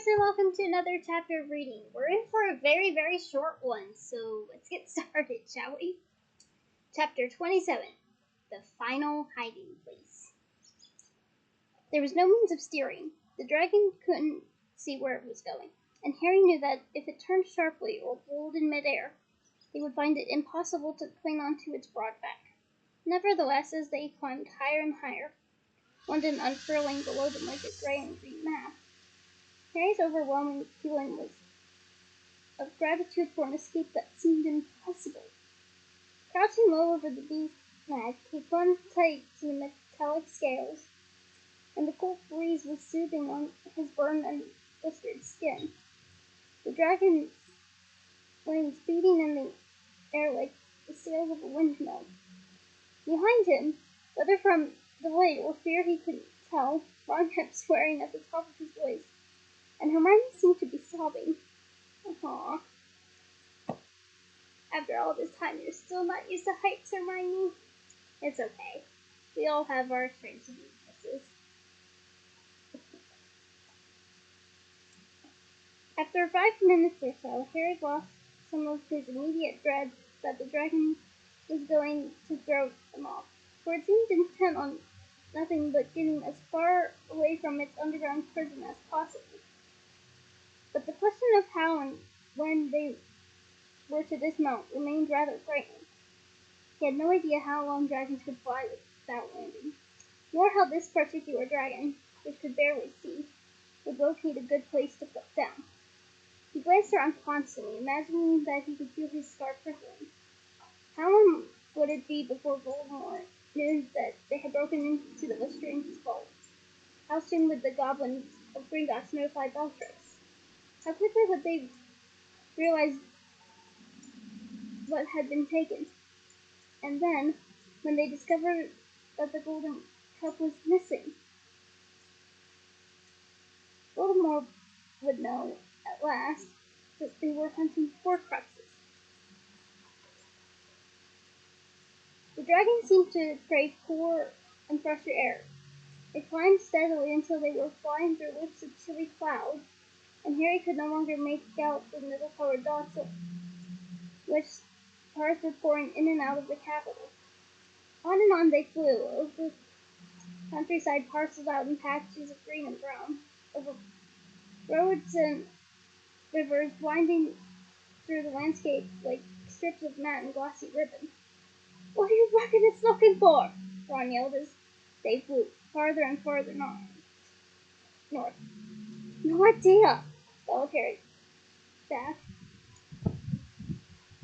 and welcome to another chapter of reading. We're in for a very, very short one, so let's get started, shall we? Chapter 27, The Final Hiding Place. There was no means of steering. The dragon couldn't see where it was going, and Harry knew that if it turned sharply or rolled in midair, he would find it impossible to cling onto its broad back. Nevertheless, as they climbed higher and higher, London unfurling below them like a gray and green map, Harry's overwhelming feeling was of gratitude for an escape that seemed impossible. Crouching low over the beast's neck, he clung tight to the metallic scales, and the cold breeze was soothing on his burned and blistered skin. The dragon's wings beating in the air like the sails of a windmill. Behind him, whether from delight or fear he couldn't tell, Ron kept swearing at the top of his voice, and Hermione seemed to be sobbing. Aww. After all this time, you're still not used to heights, Hermione? It's okay. We all have our strengths and weaknesses. After 5 minutes or so, Harry lost some of his immediate dread that the dragon was going to throw them off, for it seemed intent on nothing but getting as far away from its underground prison as possible. But the question of how and when they were to dismount remained rather frightening. He had no idea how long dragons could fly without landing, nor how this particular dragon, which could barely see, would locate a good place to put down. He glanced around constantly, imagining that he could feel his scar prickling. How long would it be before Voldemort knew that they had broken into the Lestrange's vault? How soon would the goblins of Gringotts notify Bellatrix? How quickly would they realize what had been taken? And then, when they discovered that the golden cup was missing, Voldemort would know, at last, that they were hunting Horcruxes. The dragon seemed to crave cooler and fresher air. It climbed steadily until they were flying through loops of chilly cloud, and Harry could no longer make out the middle-colored dots of which cars were pouring in and out of the capital. On and on they flew, over countryside parceled out in patches of green and brown, over roads and rivers winding through the landscape like strips of matte and glossy ribbon. "What do you reckon it's looking for?" Ron yelled as they flew farther and farther north. "No idea," bellowed Harry back.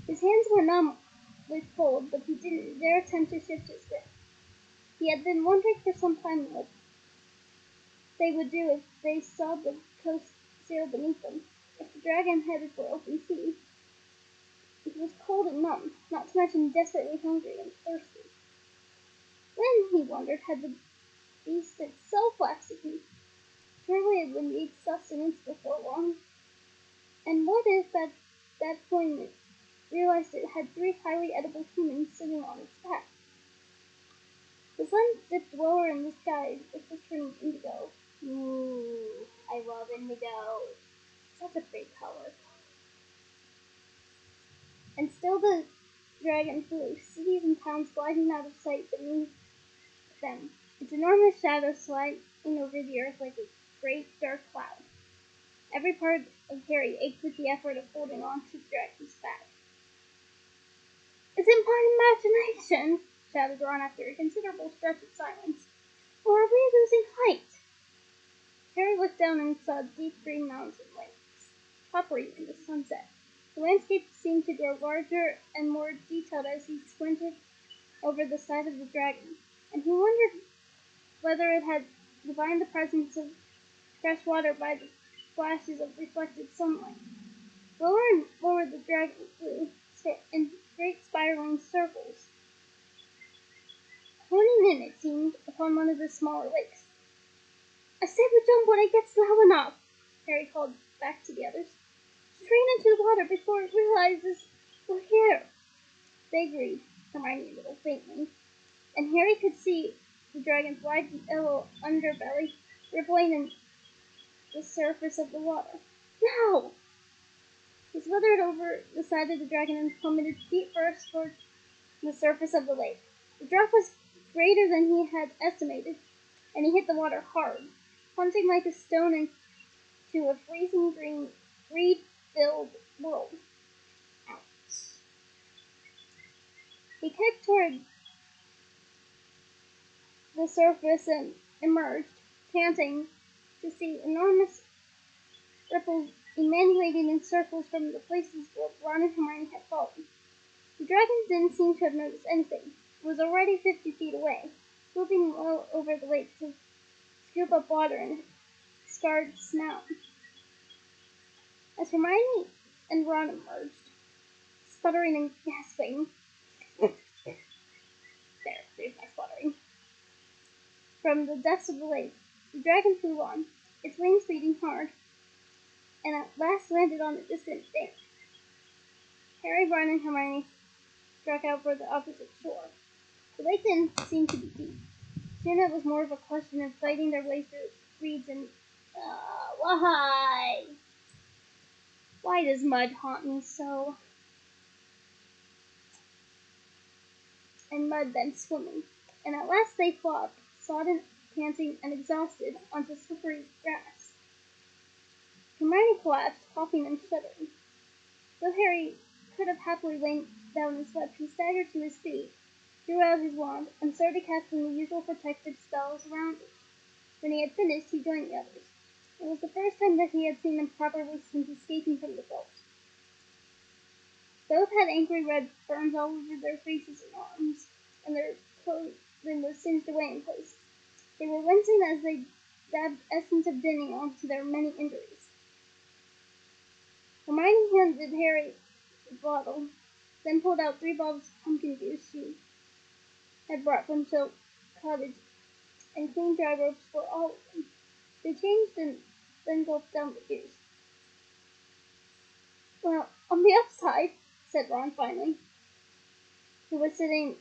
His hands were numb with cold, but he didn't dare attempt to shift his grip. He had been wondering for some time what they would do if they saw the coast sail beneath them, if the dragon headed for open sea. He was cold and numb, not to mention desperately hungry and thirsty. When, he wondered, had the beast itself last seen? Surely it would need sustenance before long. And what if at that point it realized it had 3 highly edible humans sitting on its back? The sun dipped lower in the sky, a glittering indigo. Ooh, I love indigo. Such a pretty color. And still the dragon flew, cities and towns gliding out of sight beneath them, its enormous shadow sliding over the earth like a great dark cloud. Every part of Harry ached with the effort of holding on to the dragon's back. "Is it my imagination?" shouted Ron after a considerable stretch of silence. "Or are we losing height?" Harry looked down and saw deep green mountains and lakes, coppery in the sunset. The landscape seemed to grow larger and more detailed as he squinted over the side of the dragon, and he wondered whether it had divined the presence of fresh water by the flashes of reflected sunlight. Lower and lower the dragon flew, in great spiraling circles, honing in, it seemed, upon one of the smaller lakes. "I say we jump when it gets low enough," Harry called back to the others. "Straight into the water before it realizes we're here." They agreed, Hermione a little faintly, and Harry could see the dragon's wide yellow underbelly rippling and the surface of the water. No! He slithered over the side of the dragon and plummeted feet first towards the surface of the lake. The drop was greater than he had estimated, and he hit the water hard, plunging like a stone into a freezing green, reed-filled world. Ouch. He kicked toward the surface and emerged, panting, to see enormous ripples emanating in circles from the places where Ron and Hermione had fallen. The dragon didn't seem to have noticed anything. It was already 50 feet away, swooping low over the lake to scoop up water in its scarred snout. As Hermione and Ron emerged, sputtering and gasping, there's my sputtering, from the depths of the lake, the dragon flew on, its wings beating hard, and at last landed on a distant bank. Harry, Ron, and Hermione struck out for the opposite shore. The lake didn't seem to be deep. Soon it was more of a question of fighting their way through reeds and... why? Why does mud haunt me so? And mud then swimming. And at last they flopped, sodden, panting, and exhausted, onto slippery grass. Hermione collapsed, coughing and shuddering. Though Harry could have happily lain down and slept, he staggered to his feet, drew out his wand, and started casting the usual protective spells around it. When he had finished, he joined the others. It was the first time that he had seen them properly since escaping from the boat. Both had angry red burns all over their faces and arms, and their clothing was singed away in places. They were wincing as they dabbed essence of dinning onto their many injuries. Hermione handed Harry the bottle, then pulled out 3 bottles of pumpkin juice she had brought from Chill Cottage, and clean dry ropes for all of them. They changed and then gulped down the juice. Well, on the upside, said Ron finally, who was sitting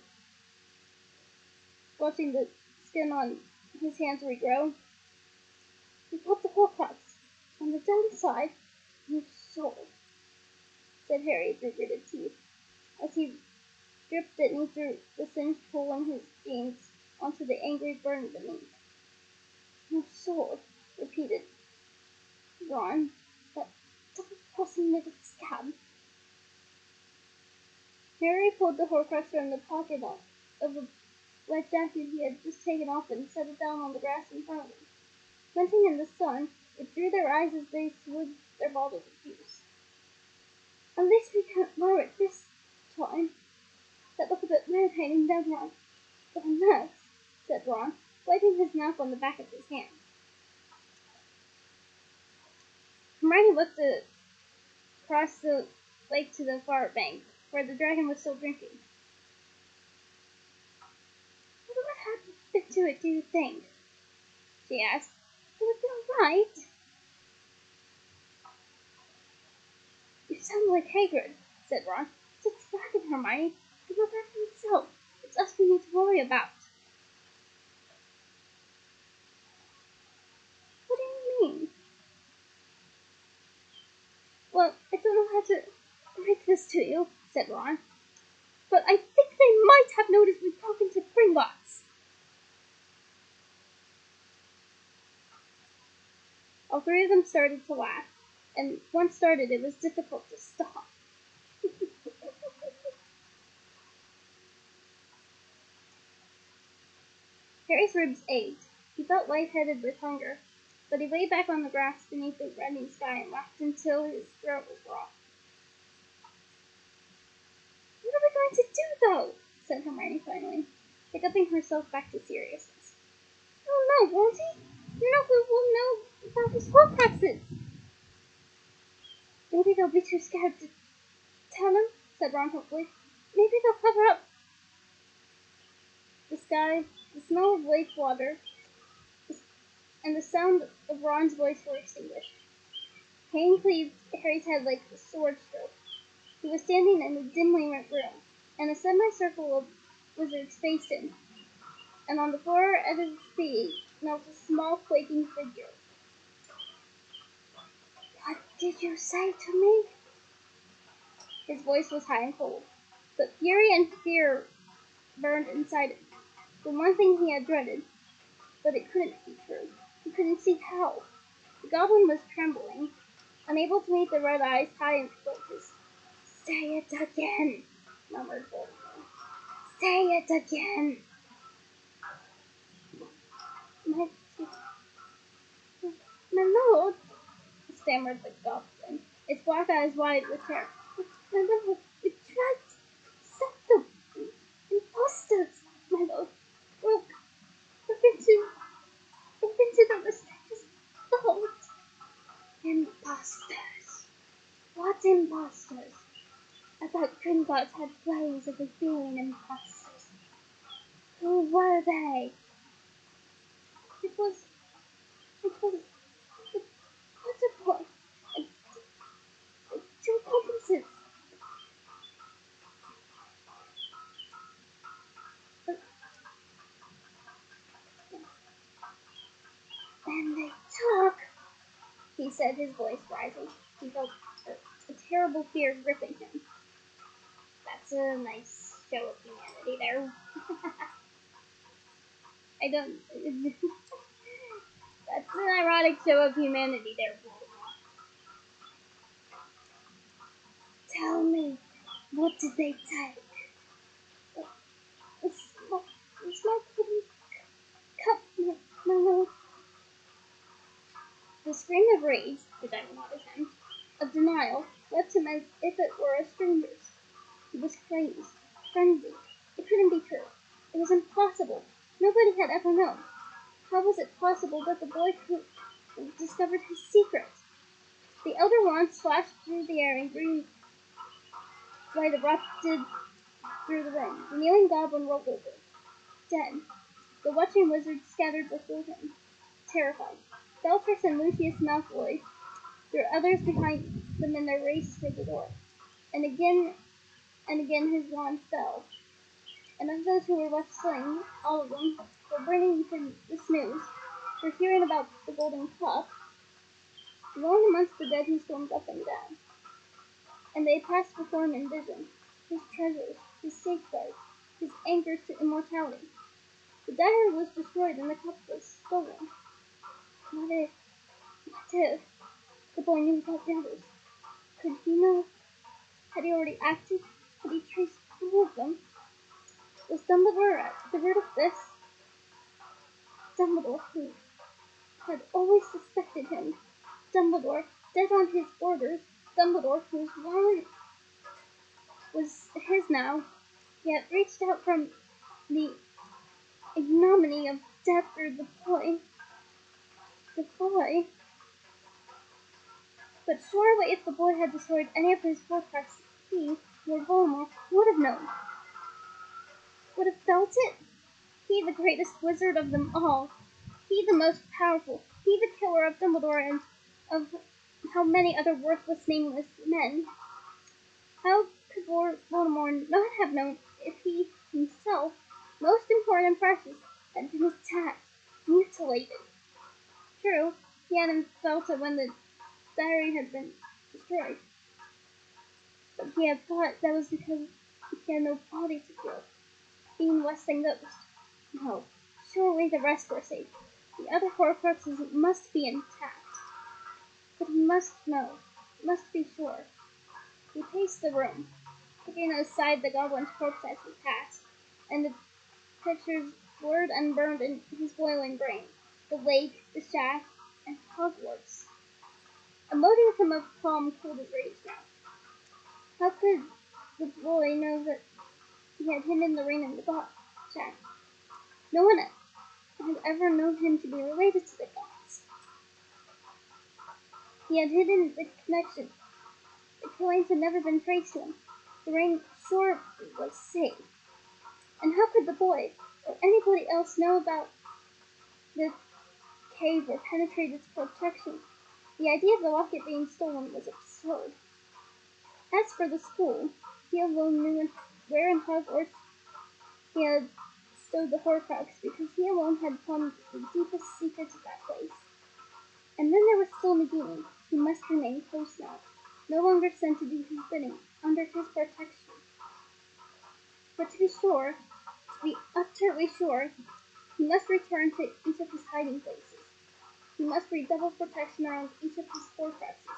watching the skin on his hands regrow. We got the Horcrux. On the downside, your soul, said Harry through gritted teeth, as he dripped it through the singed hole in his jeans onto the angry burn beneath. Your soul, repeated Ron, but double crossing the scab. Harry pulled the Horcrux from the pocket of a wet jacket he had just taken off and set it down on the grass in front of him. Squinting in the sun, it drew their eyes as they smoothed their bottles of juice. At least we can't lower it this time, said looked a bit meditating down Ron. But unless, said Ron, wiping his mouth on the back of his hand. Hermione looked across the lake to the far bank, where the dragon was still drinking. What happened to it, do you think? She asked. Will it be all right? You sound like Hagrid, said Ron. It's a dragon, Hermione. He will back himself. It's us we need to worry about. What do you mean? Well, I don't know how to break this to you, said Ron. But I think they might have noticed we broke into Gringotts. All 3 of them started to laugh, and once started it was difficult to stop. Harry's ribs ached. He felt lightheaded with hunger, but he lay back on the grass beneath the reddening sky and laughed until his throat was raw. What are we going to do, though? Said Hermione finally, hiccuping herself back to seriousness. Oh no, won't he? You know who will know about his Horcruxes. Maybe they'll be too scared to tell him, said Ron hopefully. Maybe they'll cover up the sky, the smell of lake water, and the sound of Ron's voice were extinguished. Pain cleaved Harry's head like a sword stroke. He was standing in a dimly lit room, and a semicircle of wizards faced him, and on the floor at his feet knelt a small quaking figure. did you say to me? His voice was high and cold, but fury and fear burned inside him. The one thing he had dreaded, but it couldn't be true. He couldn't see how. The goblin was trembling, unable to meet the red eyes high and focused. Say it again, murmured Voldemort. Say it again. My, my lord, stammered the goblin, its black eyes wide with terror. My lord, we tried to stop them. Imposters, my lord. We've been to the mysterious vault. Imposters. What imposters? I thought Gringotts had ways of revealing imposters. Who were they? It was the Potter boy and two accomplices. And they took, he said, his voice rising. He felt a terrible fear gripping him. That's a nice show of humanity there. I don't. That's an ironic show of humanity there, Voldemort. Tell me, what did they take? A small cup, my lord. The scream of rage, which I will not attempt, of denial, left him as if it were a stranger's. He was crazed, frenzied. It couldn't be true. It was impossible. Nobody had ever known. How was it possible that the boy could have discovered his secret? The elder wand slashed through the air and green light erupted through the room. The kneeling goblin rolled over, dead. The watching wizards scattered before him, terrified. Bellatrix and Lucius Malfoy threw others behind them in their race for the door. And again his wand fell. And of those who were left slain, all of them were burning from the snooze, for hearing about the golden cup. Along amongst the dead he stormed up and down. And they passed before him in vision, his treasures, his safeguards, his anchors to immortality. The dagger was destroyed and the cup was stolen. What if the boy knew about the others? Could he know? Had he already acted? Had he traced all of them? Was Dumbledore at the root of this? Dumbledore, who had always suspected him. Dumbledore, dead on his orders. Dumbledore, whose wand was his now, yet reached out from the ignominy of death through the boy. The boy. But surely if the boy had destroyed any of his Horcrux, he, Lord Voldemort, would have known. Would have felt it. He, the greatest wizard of them all. He, the most powerful. He, the killer of Dumbledore and of how many other worthless, nameless men. How could Lord Voldemort not have known if he himself, most important and precious, had been attacked, mutilated? True, he hadn't felt it when the diary had been destroyed, but he had thought that was because he had no body to feel, being less than ghost. No, surely the rest were safe. The other Horcruxes must be intact. But he must know, must be sure. He paced the room, kicking aside the goblin's corpse as he passed, and the pictures blurred and burned in his boiling brain. The lake, the shack, and Hogwarts. A modicum of calm cooled his rage now. How could the boy know that he had hidden the ring in the shack? No one had ever known him to be related to the gods. He had hidden the connection. The killings had never been traced to him. The ring sure was safe. And how could the boy, or anybody else, know about the cave or penetrate its protection? The idea of the locket being stolen was absurd. As for the school, he alone knew where in Hogwarts he had stowed the Horcrux, because he alone had plumbed the deepest secrets of that place. And then there was still Nagini, he must remain close now, no longer sent to do his bidding, under his protection. But to be utterly sure, he must return to each of his hiding places. He must redouble protection around each of his Horcruxes.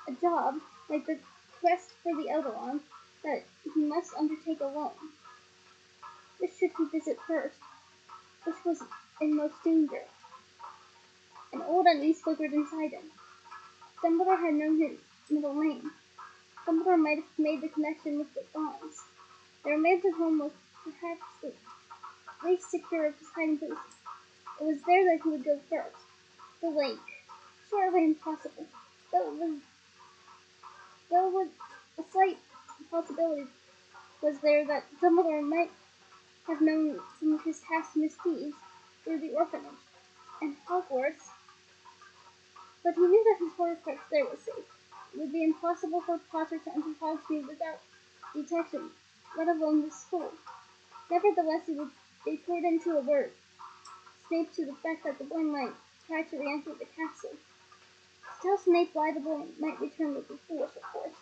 A job, like the quest for the Eldoron, that he must undertake alone. Which should he visit first? Which was in most danger? An old unease flickered inside him. Dumbledore had known his middle name. Dumbledore might have made the connection with the bonds. Their romantic home was perhaps the least secure of his hiding places. It was there that he would go first. The lake. Surely impossible. Though a slight possibility was there that Dumbledore might have known some of his past misdeeds through the orphanage and Hogwarts, but he knew that his Horcrux there was safe. It would be impossible for Potter to enter Hogsmeade without detection, let alone the school. Nevertheless, they poured into a word, Snape, to the fact that the boy might try to re-enter the castle. To tell Snape why the boy might return would be foolish, of course.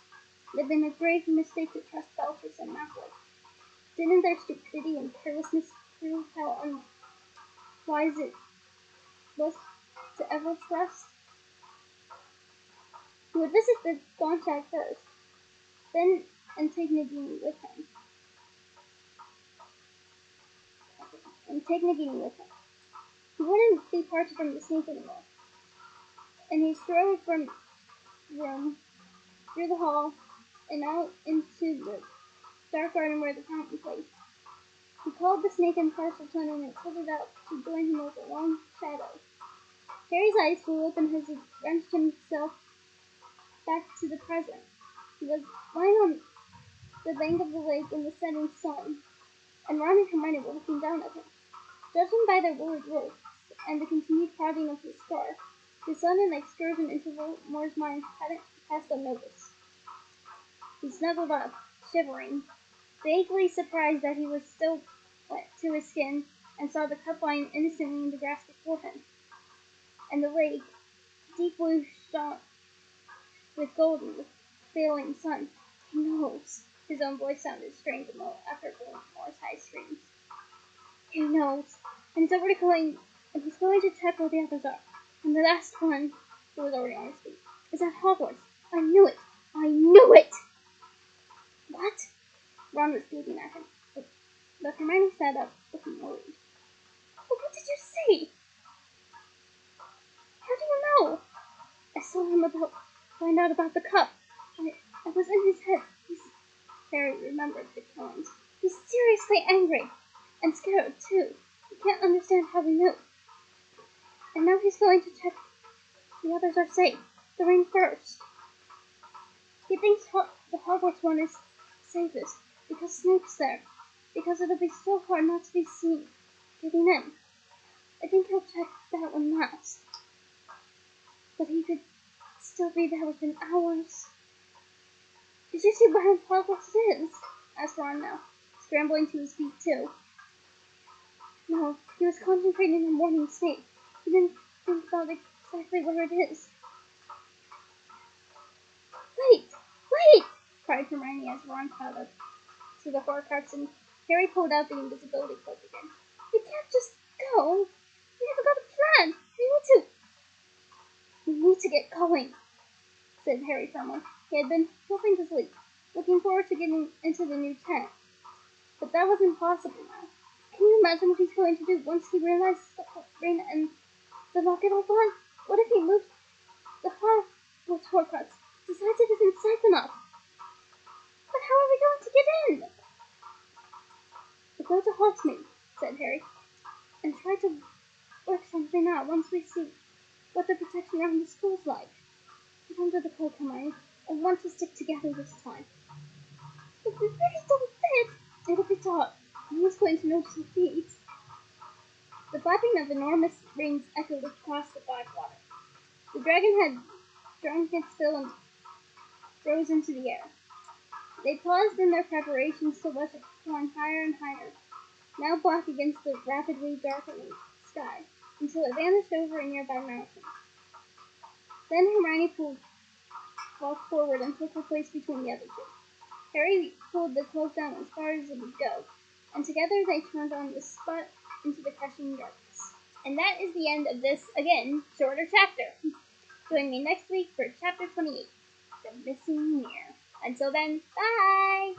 It had been a grave mistake to trust Bellatrix and Malfoy. Didn't their stupidity and carelessness prove how unwise it was to ever trust? He would visit the Gonchag first, then and take Nagini with him. He wouldn't be parted from the snake anymore. And he strode from the room, through the hall, and out into the dark garden where the fountain played. He called the snake in Parselton, and it flitted out to join him with a long shadow. Harry's eyes flew open as he wrenched himself back to the present. He was lying on the bank of the lake in the setting sun, and Ron and Hermione were looking down at him. Judging by their worried looks and the continued prodding of his scarf, the sudden excursion into Voldemort's mind hadn't passed unnoticed. He snuggled up, shivering, vaguely surprised that he was still wet to his skin, and saw the cup lying innocently in the grass before him. And the lake, deep blue, shone with gold in the failing sun. He knows. His own voice sounded strange and low after Voldemort's high screams. He knows. And he's already going, and he's going to check where the others are. And the last one, who was already on his feet, is at Hogwarts. I knew it! I knew it! What? Ron was gazing at him, but Hermione sat up, looking worried. Well, what did you say? How do you know? I saw him find out about the cup. I was in his head. Harry remembered the tones. He's seriously angry. And scared, too. He can't understand how we knew. And now he's going to check the others are safe. The ring first. He thinks the Hogwarts one is safest, because Snape's there. Because it'll be so hard not to be seen getting in. I think he'll check that one last. But he could still be there within hours. Did you see where Hogwarts is? Asked Ron now, scrambling to his feet too. No, he was concentrating on warning Snape. He didn't think about exactly where it is. Wait! Cried Hermione as Ron caught up to the Horcrux and Harry pulled out the invisibility cloak again. We can't just go. We haven't got a plan. We need to get going, said Harry firmly. He had been hoping to sleep, looking forward to getting into the new tent. But that was impossible now. Can you imagine what he's going to do once he realizes the ring and the locket are gone? What if he moves the Hogwarts Horcrux, decides it isn't safe enough? But how are we going to get in? We'll go to Hogsmeade, said Harry, and try to work something out once we see what the protection around the school's like. Get under the cloak, Hermione. I want to stick together this time. If we really don't fit, it'll be dark. No one's going to notice our feet. The flapping of enormous wings echoed across the black water. The dragon had drunk its fill and rose into the air. They paused in their preparations to watch it climb higher and higher, now black against the rapidly darkening sky, until it vanished over a nearby mountain. Then Hermione walked forward and took her place between the other two. Harry pulled the cloak down as far as it would go, and together they turned on the spot into the crushing darkness. And that is the end of this, again, shorter chapter. Join me next week for chapter 28, The Missing Mirror. Until then, bye!